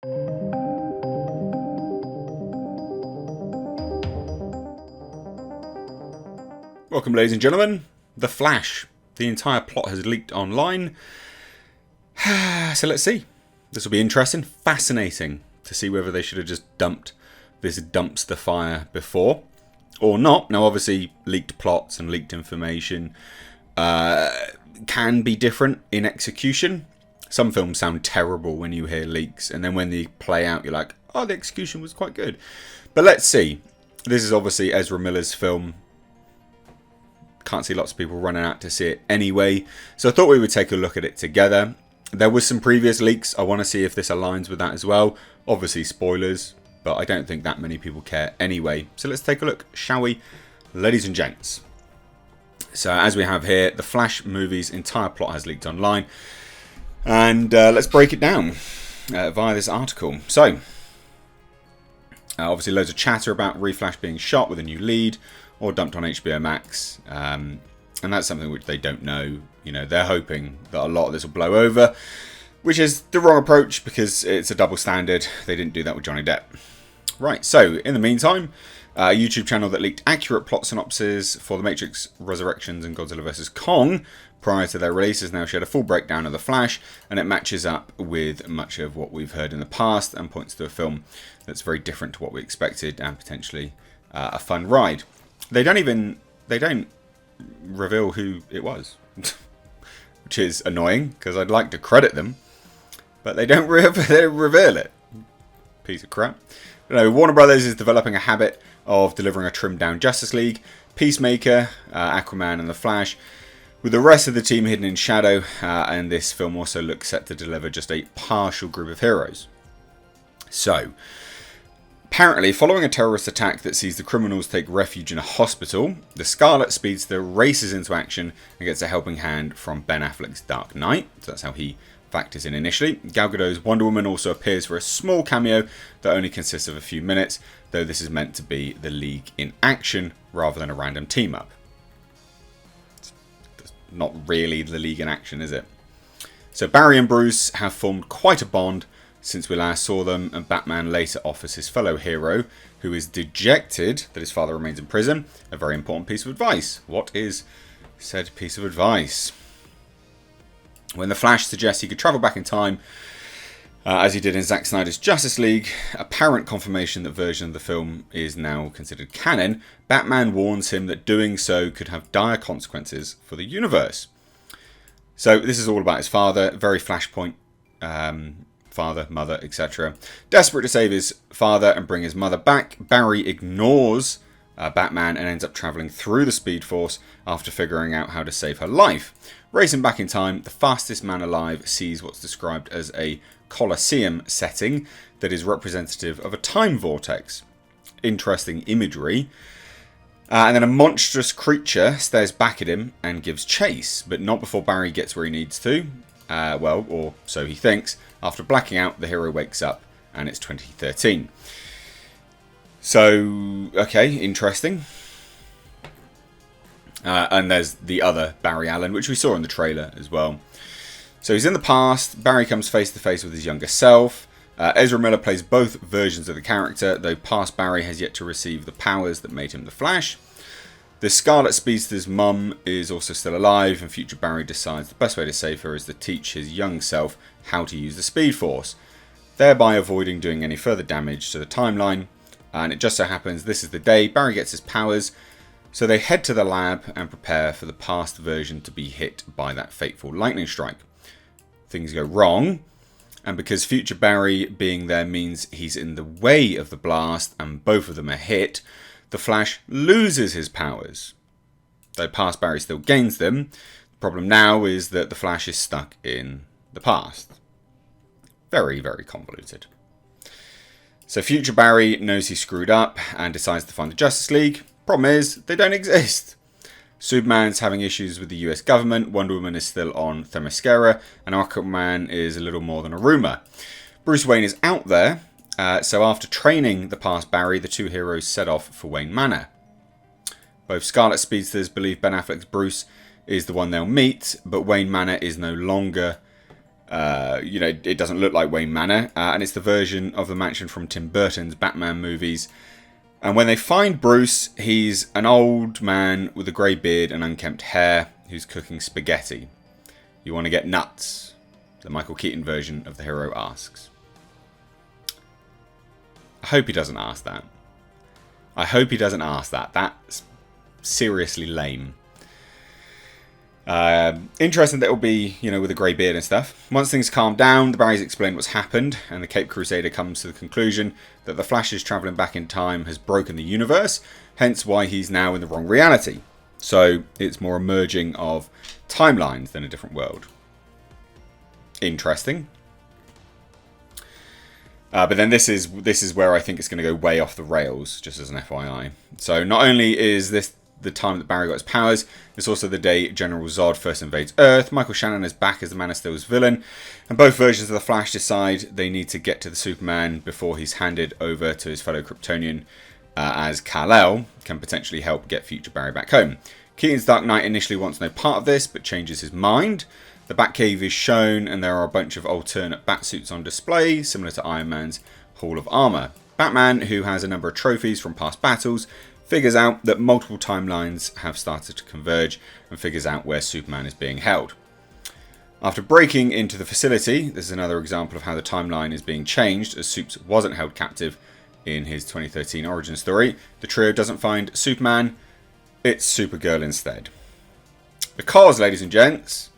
Welcome, ladies and gentlemen. The Flash. The entire plot has leaked online. So let's see. This will be interesting, fascinating to see whether they should have just dumped this dumpster fire before or not. Now, obviously, leaked plots and leaked information can be different in execution. Some films sound terrible when you hear leaks, and then when they play out, you're like, oh, the execution was quite good. But let's see. This is obviously Ezra Miller's film. Can't see lots of people running out to see it anyway, so I thought we would take a look at it together. There was some previous leaks. I want to see if this aligns with that as well. Obviously spoilers, but I don't think that many people care anyway. So let's take a look, shall we, ladies and gents? So as we have here, the Flash movie's entire plot has leaked online, and let's break it down via this article. So obviously loads of chatter about Flash being shot with a new lead or dumped on HBO Max, and that's something which they don't know. You know, they're hoping that a lot of this will blow over, which is the wrong approach because it's a double standard. They didn't do that with Johnny Depp. Right, so in the meantime, a YouTube channel that leaked accurate plot synopses for The Matrix Resurrections and Godzilla vs. Kong prior to their release has now shared a full breakdown of The Flash, and it matches up with much of what we've heard in the past and points to a film that's very different to what we expected and potentially a fun ride. They don't reveal who it was, which is annoying because I'd like to credit them, but they don't reveal it. Piece of crap. Warner Brothers is developing a habit of delivering a trimmed down Justice League, Peacemaker, Aquaman and The Flash, with the rest of the team hidden in shadow, and this film also looks set to deliver just a partial group of heroes. So, apparently, following a terrorist attack that sees the criminals take refuge in a hospital, the Scarlet Speedster races into action and gets a helping hand from Ben Affleck's Dark Knight. So that's how he factors in initially. Gal Gadot's Wonder Woman also appears for a small cameo that only consists of a few minutes, though this is meant to be the League in action rather than a random team-up. It's not really the League in action, is it? So Barry and Bruce have formed quite a bond since we last saw them, and Batman later offers his fellow hero, who is dejected that his father remains in prison, a very important piece of advice. What is said piece of advice? When the Flash suggests he could travel back in time, as he did in Zack Snyder's Justice League, apparent confirmation that version of the film is now considered canon, Batman warns him that doing so could have dire consequences for the universe. So this is all about his father, very Flashpoint, father, mother, etc. Desperate to save his father and bring his mother back, Barry ignores Batman and ends up travelling through the Speed Force after figuring out how to save her life. Racing back in time, the fastest man alive sees what's described as a Colosseum setting that is representative of a time vortex. Interesting imagery. And then a monstrous creature stares back at him and gives chase, but not before Barry gets where he needs to. Or so he thinks. After blacking out, the hero wakes up, and it's 2013. So, okay, interesting. And there's the other Barry Allen, which we saw in the trailer as well. So he's in the past. Barry comes face to face with his younger self. Ezra Miller plays both versions of the character, though past Barry has yet to receive the powers that made him the Flash. The Scarlet Speedster's mum is also still alive, and future Barry decides the best way to save her is to teach his young self how to use the Speed Force, thereby avoiding doing any further damage to the timeline. And it just so happens this is the day Barry gets his powers, so they head to the lab and prepare for the past version to be hit by that fateful lightning strike. Things go wrong, and because future Barry being there means he's in the way of the blast and both of them are hit, the Flash loses his powers. Though past Barry still gains them, the problem now is that the Flash is stuck in the past. Very, very convoluted. So future Barry knows he's screwed up and decides to find the Justice League. Problem is, they don't exist. Superman's having issues with the US government, Wonder Woman is still on Themyscira, and Aquaman is a little more than a rumour. Bruce Wayne is out there, so after training the past Barry, the two heroes set off for Wayne Manor. Both Scarlet Speedsters believe Ben Affleck's Bruce is the one they'll meet, but Wayne Manor is no longer You know, it doesn't look like Wayne Manor, and it's the version of the mansion from Tim Burton's Batman movies. And when they find Bruce, he's an old man with a grey beard and unkempt hair who's cooking spaghetti. You want to get nuts? The Michael Keaton version of the hero asks. I hope he doesn't ask that. I hope he doesn't ask that. That's seriously lame. Interesting that it'll be, you know, with a grey beard and stuff. Once things calm down, the Barrys explain what's happened, and the Cape Crusader comes to the conclusion that the Flash's travelling back in time has broken the universe, hence why he's now in the wrong reality. So it's more a merging of timelines than a different world. Interesting. But then this is where I think it's going to go way off the rails, just as an FYI. So not only is this the time that Barry got his powers, it's also the day General Zod first invades Earth. Michael Shannon is back as the Man of Steel's villain, and both versions of the Flash decide they need to get to the Superman before he's handed over to his fellow Kryptonian, as Kal-El can potentially help get future Barry back home. Keaton's Dark Knight initially wants no part of this, but changes his mind. The Batcave is shown, and there are a bunch of alternate Batsuits on display, similar to Iron Man's Hall of Armour. Batman, who has a number of trophies from past battles, figures out that multiple timelines have started to converge and figures out where Superman is being held. After breaking into the facility, this is another example of how the timeline is being changed, as Supes wasn't held captive in his 2013 origin story. The trio doesn't find Superman, it's Supergirl instead. Because, ladies and gents,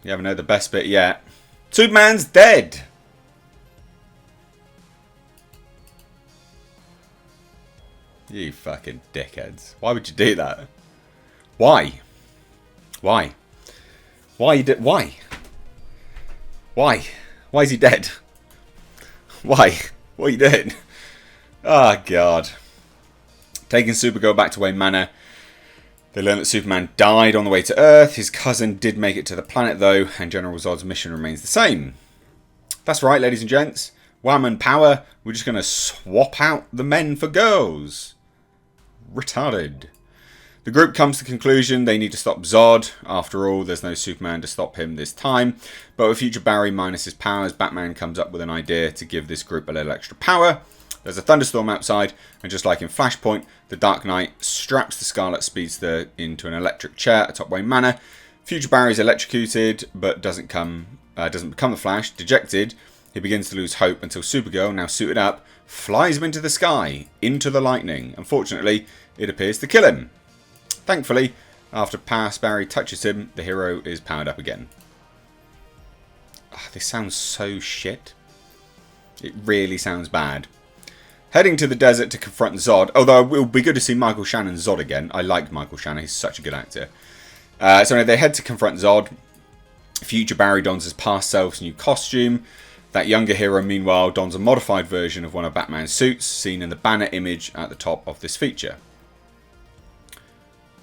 you haven't heard the best bit yet, Superman's dead! You fucking dickheads. Why would you do that? Why? Why? Why you did? Why? Why? Why is he dead? Why? What are you doing? Oh, God. Taking Supergirl back to Wayne Manor. They learn that Superman died on the way to Earth. His cousin did make it to the planet, though, and General Zod's mission remains the same. That's right, ladies and gents. Wham and power. We're just going to swap out the men for girls. Retarded. The group comes to the conclusion they need to stop Zod. After all, there's no Superman to stop him this time. But with future Barry minus his powers, Batman comes up with an idea to give this group a little extra power. There's a thunderstorm outside, and just like in Flashpoint, the Dark Knight straps the Scarlet Speedster into an electric chair atop Wayne Manor. Future Barry is electrocuted, but doesn't become the Flash. Dejected, he begins to lose hope until Supergirl, now suited up, flies him into the sky, into the lightning. Unfortunately, it appears to kill him. Thankfully, after past Barry touches him, the hero is powered up again. This sounds so shit. It really sounds bad. Heading to the desert to confront Zod, although it will be good to see Michael Shannon's Zod again. I like Michael Shannon, he's such a good actor. So anyway, they head to confront Zod. Future Barry dons his past self's new costume. That younger hero, meanwhile, dons a modified version of one of Batman's suits, seen in the banner image at the top of this feature.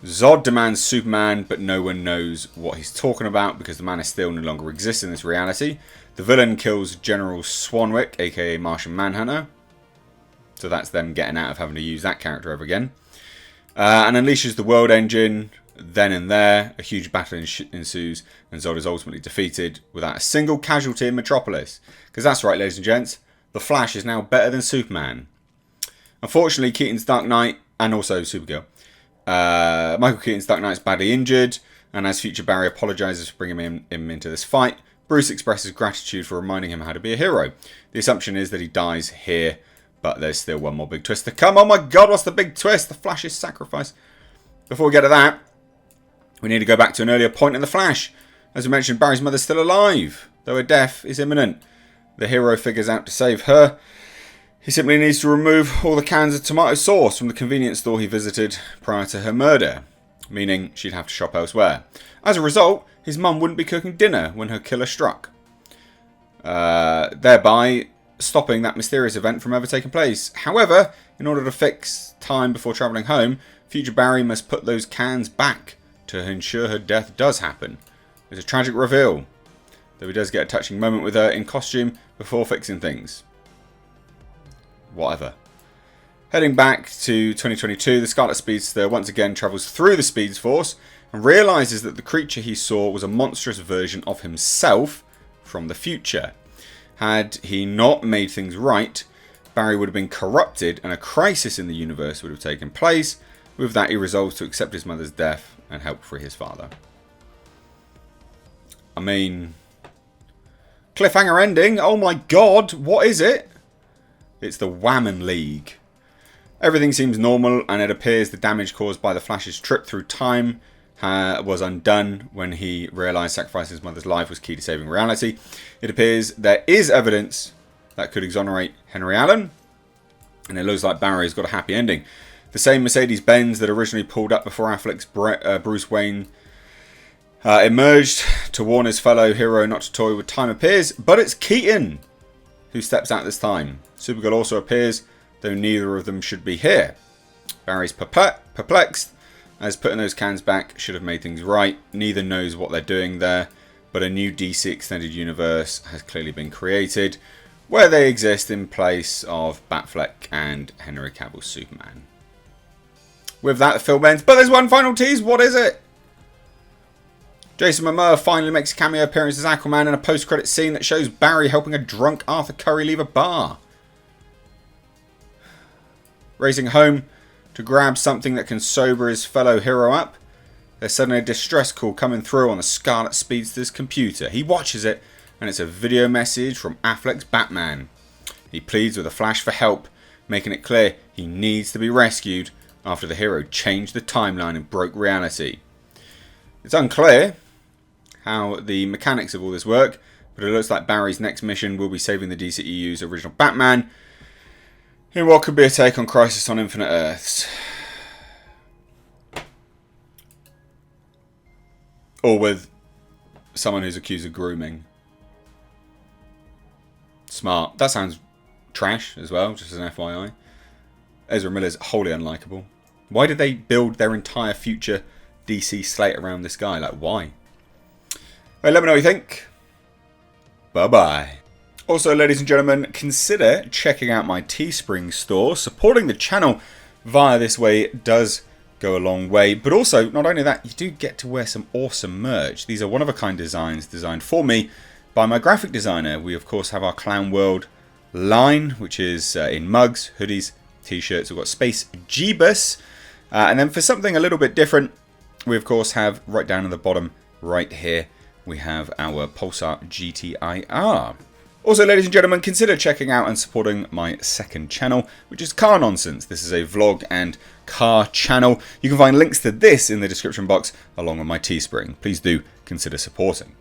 Zod demands Superman, but no one knows what he's talking about because the Man of Steel no longer exists in this reality. The villain kills General Swanwick, aka Martian Manhunter. So that's them getting out of having to use that character over again. And unleashes the World Engine. Then and there, a huge battle ensues, and Zod is ultimately defeated without a single casualty in Metropolis. Because that's right, ladies and gents, the Flash is now better than Superman. Unfortunately, Keaton's Dark Knight, and also Supergirl, Michael Keaton's Dark Knight is badly injured, and as future Barry apologises for bringing him into this fight, Bruce expresses gratitude for reminding him how to be a hero. The assumption is that he dies here, but there's still one more big twist to come. Oh my God, what's the big twist? The Flash's sacrifice. Before we get to that, we need to go back to an earlier point in The Flash. As we mentioned, Barry's mother's still alive, though her death is imminent. The hero figures out to save her. He simply needs to remove all the cans of tomato sauce from the convenience store he visited prior to her murder, meaning she'd have to shop elsewhere. As a result, his mum wouldn't be cooking dinner when her killer struck, thereby stopping that mysterious event from ever taking place. However, in order to fix time before travelling home, future Barry must put those cans back to ensure her death does happen. It's a tragic reveal, though he does get a touching moment with her in costume before fixing things. Whatever. Heading back to 2022, the Scarlet Speedster once again travels through the Speed Force and realises that the creature he saw was a monstrous version of himself from the future. Had he not made things right, Barry would have been corrupted and a crisis in the universe would have taken place. With that, he resolves to accept his mother's death and help free his father. I mean, cliffhanger ending. Oh my god, what is it? It's the Whammon League. Everything seems normal, and it appears the damage caused by the Flash's trip through time was undone when he realised sacrificing his mother's life was key to saving reality. It appears there is evidence that could exonerate Henry Allen, and it looks like Barry's got a happy ending. The same Mercedes-Benz that originally pulled up before Affleck's Bruce Wayne emerged to warn his fellow hero not to toy with time appears, but it's Keaton who steps out this time. Supergirl also appears, though neither of them should be here. Barry's perplexed, as putting those cans back should have made things right. Neither knows what they're doing there, but a new DC Extended Universe has clearly been created, where they exist in place of Batfleck and Henry Cavill's Superman. With that, the film ends, but there's one final tease. What is it? Jason Momoa finally makes a cameo appearance as Aquaman in a post-credit scene that shows Barry helping a drunk Arthur Curry leave a bar. Racing home to grab something that can sober his fellow hero up, there's suddenly a distress call coming through on the Scarlet Speedster's computer. He watches it, and it's a video message from Affleck's Batman. He pleads with the Flash for help, making it clear he needs to be rescued after the hero changed the timeline and broke reality. It's unclear how the mechanics of all this work, but it looks like Barry's next mission will be saving the DCEU's original Batman in what could be a take on Crisis on Infinite Earths. Or with someone who's accused of grooming. Smart. That sounds trash as well, just as an FYI. Ezra Miller's wholly unlikable. Why did they build their entire future DC slate around this guy? Like, why? Well, let me know what you think. Bye-bye. Also, ladies and gentlemen, consider checking out my Teespring store. Supporting the channel via this way does go a long way. But also, not only that, you do get to wear some awesome merch. These are one-of-a-kind designs designed for me by my graphic designer. We, of course, have our Clown World line, which is in mugs, hoodies, t-shirts. We've got Space Jeebus. And then for something a little bit different, we, of course, have right down at the bottom right here, we have our Pulsar GTIR. Also, ladies and gentlemen, consider checking out and supporting my second channel, which is Car Nonsense. This is a vlog and car channel. You can find links to this in the description box, along with my Teespring. Please do consider supporting.